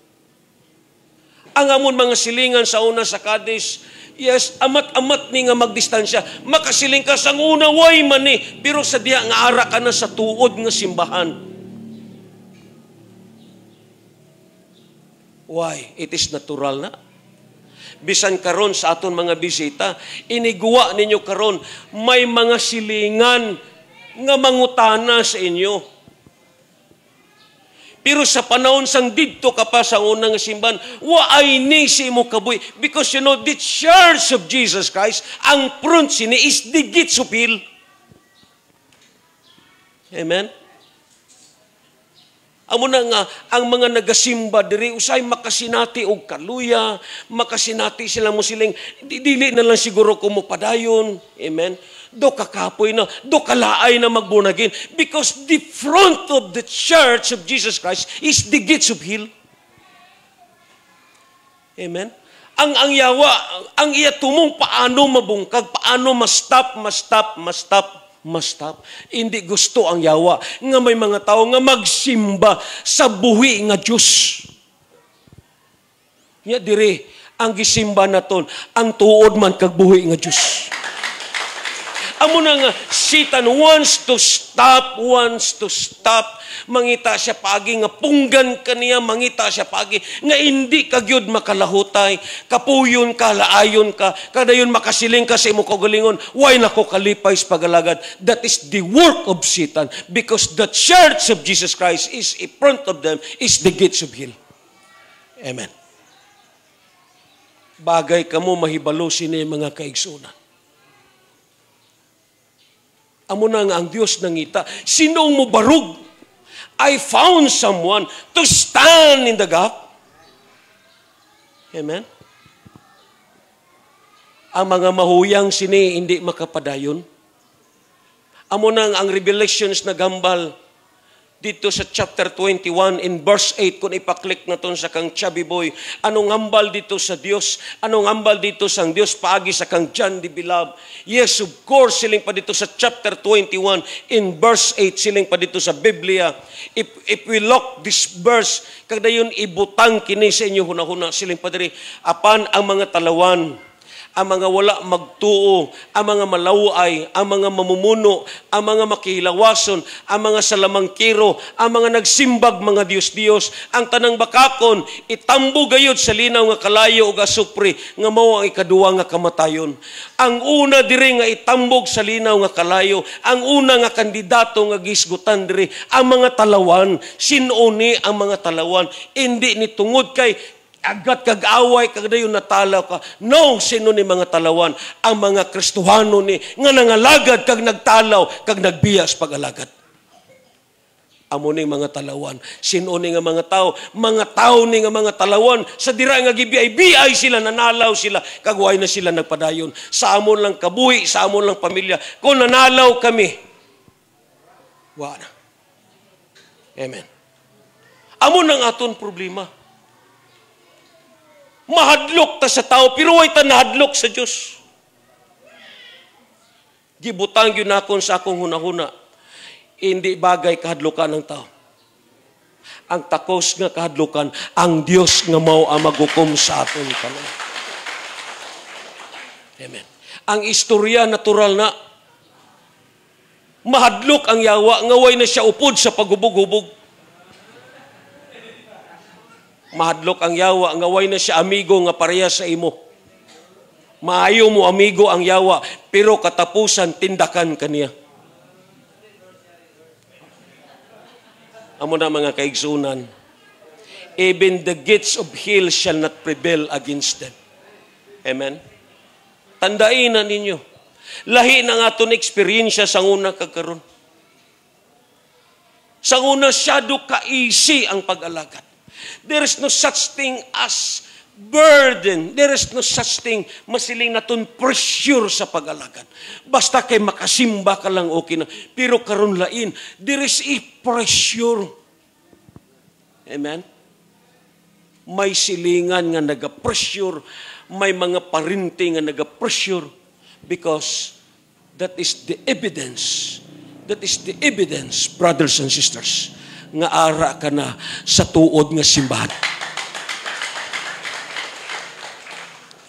Ang amon mga silingan sa una sa Cadiz, yes, amat-amat ni nga magdistansya. Makasiling ka sa una, way man ni, pero sa diya nga ara ka na sa tuod nga simbahan. Why? It is natural na. Bisan karon sa aton mga bisita, iniguwa ninyo karon, may mga silingan nga mangutana sa inyo. Pero sa panahon sang didto ka pa sa unang simbahan, waay ni si mo kabuhi. Because you know, the Church of Jesus Christ, ang front sini is the gates of hell. Amen? Amo na nga, ang mga nagasimba diri usay makasinati og kaluya, makasinati sila mo siling, dili na lang siguro kumupadayon. Amen? Do kakapoy na, do kalaay na magbunagin. Because the front of the Church of Jesus Christ is the gates of hell. Amen? Ang yawa, ang iya tumong paano mabungkag, paano ma-stop. Hindi gusto ang yawa nga may mga tao nga magsimba sa buhi nga Diyos. Nya dire, ang gisimba naton, ang tuod man kag buhi nga Diyos. Amo na nga, Satan wants to stop. Mangita siya pagi nga punggan kaniya, mangita siya pagi nga hindi kagyud makalahutay, kapuyon ka, laayon ka, kadayon makasiling ka sa imo kaugalingon, why nako kalipay sa pagalagad. That is the work of Satan because the Church of Jesus Christ is in front of them is the gates of hell. Amen. Bagay kamo mahibalo sini mga kaigsunan. Amo na nga ang Diyos nangita. Sinong mo barug? I found someone to stand in the gap. Amen? Ang mga mahuyang sini hindi makapadayon. Amo na ang revelations na gambal dito sa chapter 21 in verse 8, kung ipaklik na ton sa kang Chubby Boy, anong hambal dito sa Dios? Anong hambal dito sa Dios paagi sa kang John the Beloved? Yes, of course, siling pa dito sa chapter 21 in verse 8, siling pa dito sa Biblia. If we look this verse, kada yun ibutang kini sa inyo hunahuna, siling pa diri, apan ang mga talawan, ang mga wala magtuo, ang mga malaway, ang mga mamumuno, ang mga makihilawason, ang mga salamangkiro, ang mga nagsimbag mga Diyos-Diyos, ang tanang bakakon, itambo gayud sa linaw nga kalayo ug asupre, nga mao ang ikaduwa nga kamatayon. Ang una diri nga itambog sa linaw nga kalayo, ang una nga kandidato nga gisgutan diri, ang mga talawan, sinuni ang mga talawan, hindi ni tungod kay agat kag-away, kagdayon natalaw ka. No, sino ni mga talawan? Ang mga Kristohano ni, nga nangalagad, kag nagtalaw, kag nagbiya sa pag-alagad. Amo ni mga talawan. Sino ni nga mga tao ni nga mga talawan, sa dira nga gibiyay sila, nanalaw sila, kagway na sila nagpadayon. Sa amon lang kabuhi, sa amon lang pamilya, kung nanalaw kami, wala. Amen. Amon ang aton problema. Mahadlok ta sa tao, pero way ta nahadlok sa Diyos. Gibutang yun akon sa akong hunahuna, hindi bagay kahadlukan ng tao. Ang takos nga kahadlukan, ang Diyos nga mao ang maghukom sa aton kanon. Amen. Ang istorya natural na, mahadlok ang yawa, nga way na siya upod sa paghubog-hubog. Mahadlok ang yawa, nga way na siya amigo nga pareha sa imo. Maayo mo amigo ang yawa, pero katapusan tindakan kaniya. Amo na mga kaigsunan, even the gates of hell shall not prevail against them. Amen? Tandain na ninyo. Lahi na nga itong eksperyensya sa una kagkaroon. Sa una syado ka-easy ang pag-alagad. There is no such thing as burden. There is no such thing masiling naton pressure sa pag-alagad. Basta kay makasimba ka lang okay na. Pero karon lain, there is a pressure. Amen? May silingan nga naga-pressure, may mga parinti nga naga-pressure because that is the evidence. That is the evidence, brothers and sisters, nga ara ka na sa tuod nga simbahan.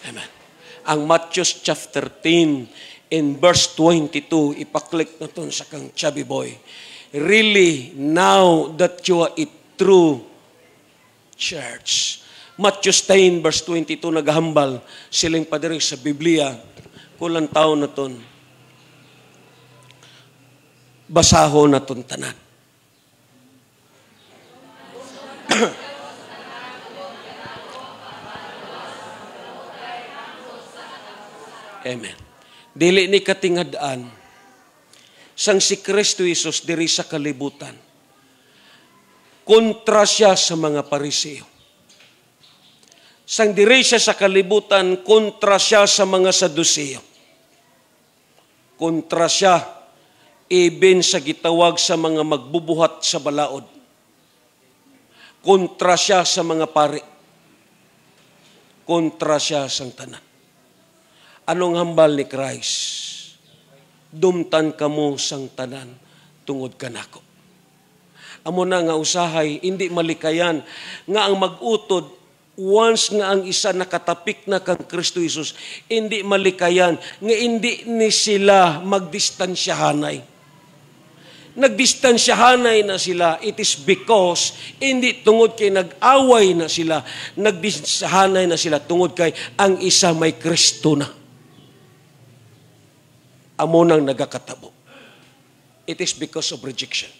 Amen. Ang Matthew chapter 10 in verse 22, ipaklik na to sa kang Chubby Boy. Really, now that you are a true church. Matthew 10 verse 22, naghambal siling padiri sa Biblia, kulang taon na ton. Basaho na ton tanan. Amen. Dili ni katingad-an sang si Kristo Jesus diri sa kalibutan. Kontra siya sa mga Pariseo. Sang diri siya sa kalibutan, kontra siya sa mga Saduseo. Kontra siya even sa gitawag sa mga magbubuhat sa balaod. Kontra siya sa mga pari. Kontra siya sang tanan. Anong hambal ni Christ? Dumtan kamo sang tanan tungod kanako. Amo na nga usahay, hindi malikayan nga ang mag-utod once nga ang isa nakatapik na kang Kristo Jesus, hindi malikayan nga hindi ni sila magdistansyahanay. Nagdistansyahanay na sila, it is because hindi tungod kay nag-away na sila, nagdistansyahanay na sila tungod kay ang isa may Kristo na. Amo nang nagakatabo. It is because of rejection.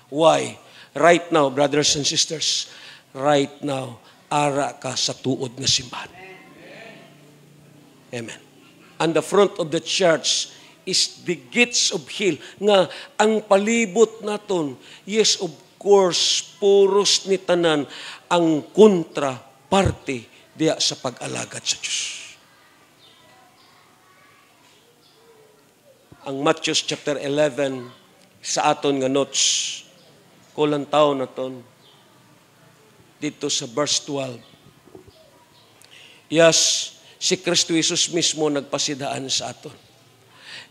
Why? Right now, brothers and sisters, right now, ara ka sa tuod nga simbahan. Amen. And the front of the church is the gates of hell. Nga ang palibot naton, yes, of course, puros ni tanan ang kontra parte diya sa pag-alagad sa Diyos. Ang Matthew chapter 11 sa aton nga notes, Ako lang tao na ton. Dito sa verse 12. Yes, si Kristo Jesus mismo nagpasidaan sa aton.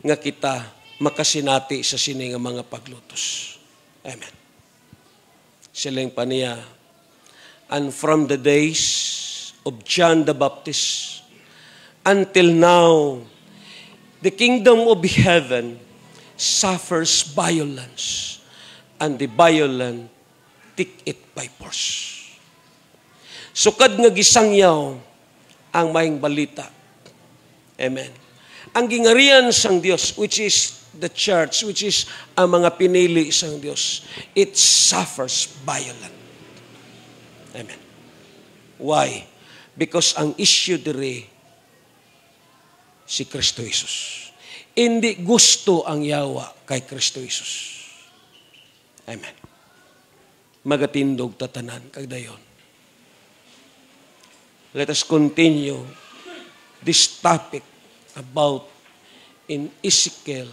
Nga kita makasinati sa sini nga mga paglutos. Amen. Siling pa niya, and from the days of John the Baptist until now, the kingdom of heaven suffers violence, and the violent take it by force. Sukad nga gisangyaw ang maing balita. Amen. Ang gingarian sang Dios, which is the church, which is ang mga pinili sang Dios, it suffers violence. Amen. Why? Because ang issue diri si Kristo Jesus. Hindi gusto ang yawa kay Kristo Jesus. Amen. Magatindog tatanan kagdayon. Let us continue this topic about in Ezekiel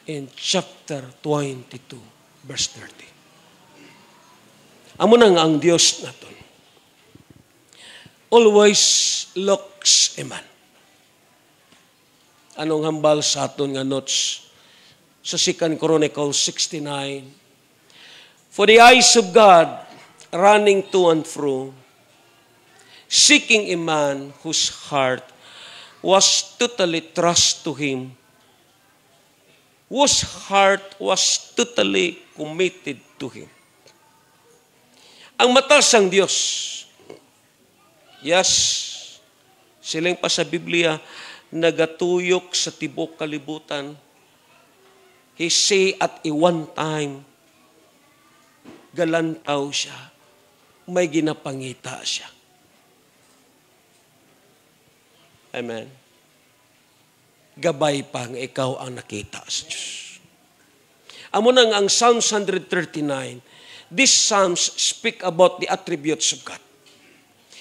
in chapter 22, verse 30. Amo na nga ang Diyos naton. Always looks a man. Anong hambal sa aton nga notes sa 2 Chronicles 69? For the eyes of God running to and fro, seeking a man whose heart was totally trust to Him, whose heart was totally committed to Him. Ang mata sang Diyos, yes, siling pa sa Biblia, nagatuyok sa tibok kalibutan. He say at one time, galantaw siya, may ginapangita siya. Amen. Gabay pa nga ikaw ang nakita sa Diyos. Amo nang ang Psalms 139, these Psalms speak about the attributes of God.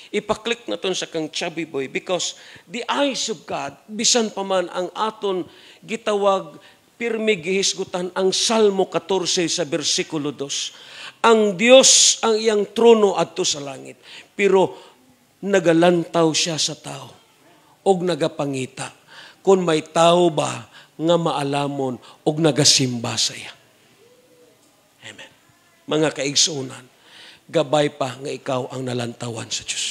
Ipaklik na ton sa kang chubby boy because the eyes of God, bisan pa man ang aton gitawag, pirmi gihisgutan ang Salmo 14 sa versikulo 2. Ang Diyos ang iyang trono adto sa langit, pero nagalantaw siya sa tao og nagapangita kung may tao ba nga maalamon og nagasimba sa iya. Amen. Mga kaigsunan, gabay pa nga ikaw ang nalantawan sa Diyos.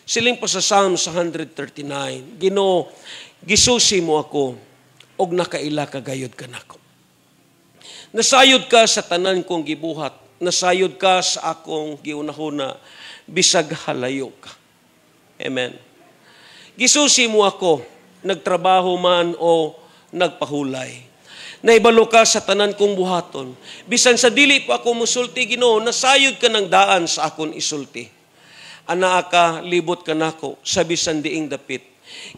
Siling pa sa Psalm 139, Ginoo, gisusi mo ako og nakaila ka gayud kanako. Nasayod ka sa tanan kong gibuhat, nasayod ka sa akong giunahuna, bisag halayo ka. Amen. Gisusi mo ako, nagtrabaho man o nagpahulay. Naibalo ka sa tanan kong buhaton. Bisan sa dili pa ako musulti, Ginoo, nasayod ka ng daan sa akon isulti. Ana ka, libot ka nako, sa bisan diing dapit.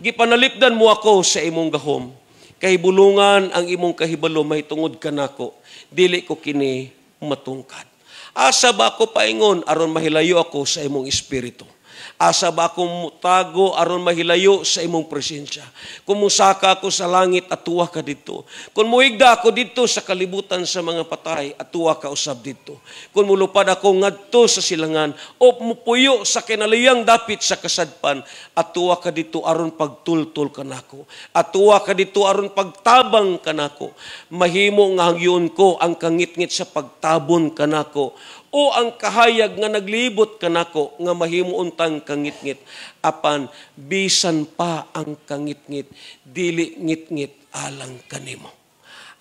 Gipanalipdan mo ako sa imong gahom. Kahibulungan ang imong kahibalo, may tungod ka nako. Dili ko kini matungkad. Asa ba ako paingon aron mahilayo ako sa imong espiritu? Asa ba akong mutago aron mahilayo sa imong presensya? Kung musaka ako sa langit, atuwa ka dito. Kung muigda ako dito sa kalibutan sa mga patay, atuwa ka usab dito. Kung mulupad ako ngadto sa silangan, o mupuyo sa kinaliyang dapit sa kasadpan, atuwa ka dito aron pagtultol ka nako. Atuwa ka dito aron pagtabang ka nako. Mahimo nga hangyon ko ang kangit-ngit sa pagtabon ka nako. O ang kahayag nga naglibot kanako nga mahimo untang kangit-ngit apan bisan pa ang kangit-ngit dili ngit-ngit alang kanimo.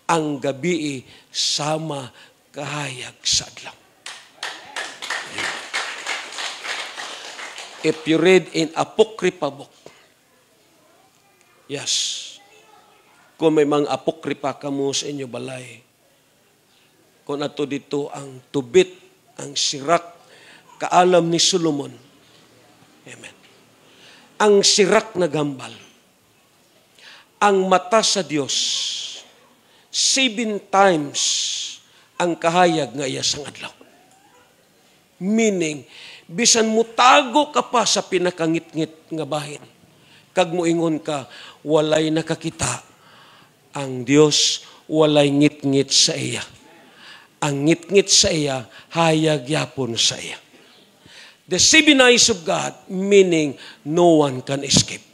Ang gabi sama kahayag sa adlaw. If you read in Apocrypha book, yes, kung may mga apokripa kamo sa inyo balay, kung ato dito ang tubit, ang sirak, kaalam ni Solomon. Amen. Ang sirak na gambal. Ang mata sa Diyos, 7 times ang kahayag nga iya sang adlaw. Meaning, bisan mutago ka pa sa pinakangit-ngit nga bahin, kag moingon ka, walay nakakita. Ang Diyos, walay ngit-ngit sa iya. ang ngit-ngit sa iya, hayag yapon sa iya. The 7 eyes of God, meaning no one can escape.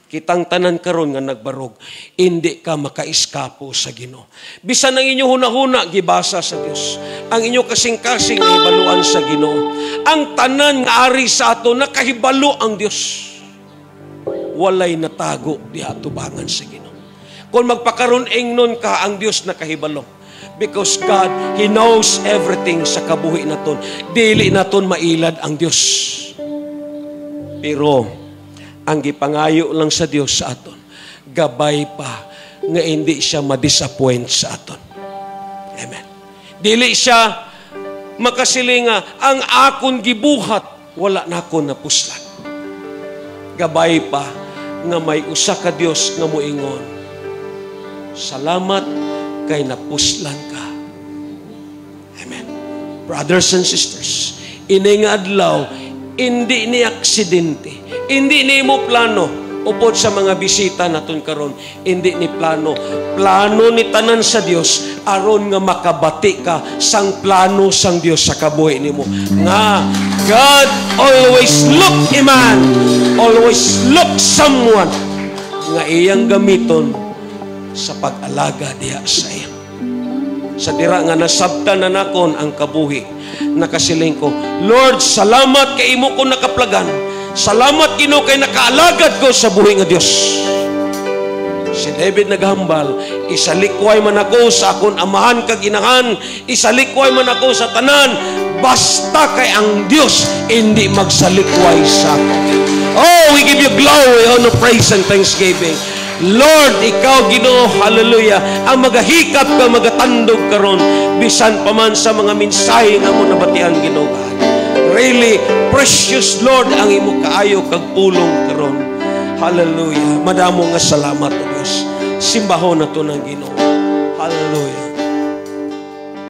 Kitang tanan karon nga nagbarog, hindi ka makaiskapo sa Ginoo. Bisan ang inyo hunahuna gibasa sa Dios. Ang inyo kasing-kasing ibaluan sa Ginoo. Ang tanan nga ari sa ato nakahibalo ang Dios. Walay natago di atubangan sa Ginoo. Kung magpakaron ingnon ka ang Dios nakahibalo. Because God, He knows everything sa kabuhi naton. Dili naton mailad ang Dios. Pero ang gipangayo lang sa Dios sa aton, gabay pa nga hindi siya ma-disappoint sa aton. Amen. Dili siya makasilinga, ang akon gibuhat, wala na akon napuslan. Gabay pa nga may usa ka Dios nga moingon, salamat kay napuslan ka. Amen. Brothers and sisters, ini nga adlaw, hindi ni aksidente. Hindi ni mo plano upod sa mga bisita naton karon. Hindi ni plano. Plano ni tanan sa Dios aron nga makabati ka sang plano sang Dios sa kabuhi nimo. Nga God always look a man, always look someone nga iyang gamiton sa pag-alaga diha sa iya. Sa dira nga nasabtan na nakon ang kabuhi, nakasiling ko, Lord, salamat kay imo ko nakaplagan. Salamat Ginoo kay nakaalagad ko sa buhi nga Dios. Si David naghambal, isalikway man ako sa akon amahan kag inahan, isalikway man ako sa tanan, basta kay ang Dios hindi magsalikway sa akin. Oh, we give you glory, honor, praise, and thanksgiving. Lord, ikaw Ginoo, hallelujah, ang magahikap ka, magatandog karon bisan pa man sa mga mensahe nga mo nabatian Ginoo. Really precious Lord ang imo kaayo kag pulong karon. Hallelujah. Madamo nga salamat o Dios. Simbahon nato ng Ginoo. Hallelujah.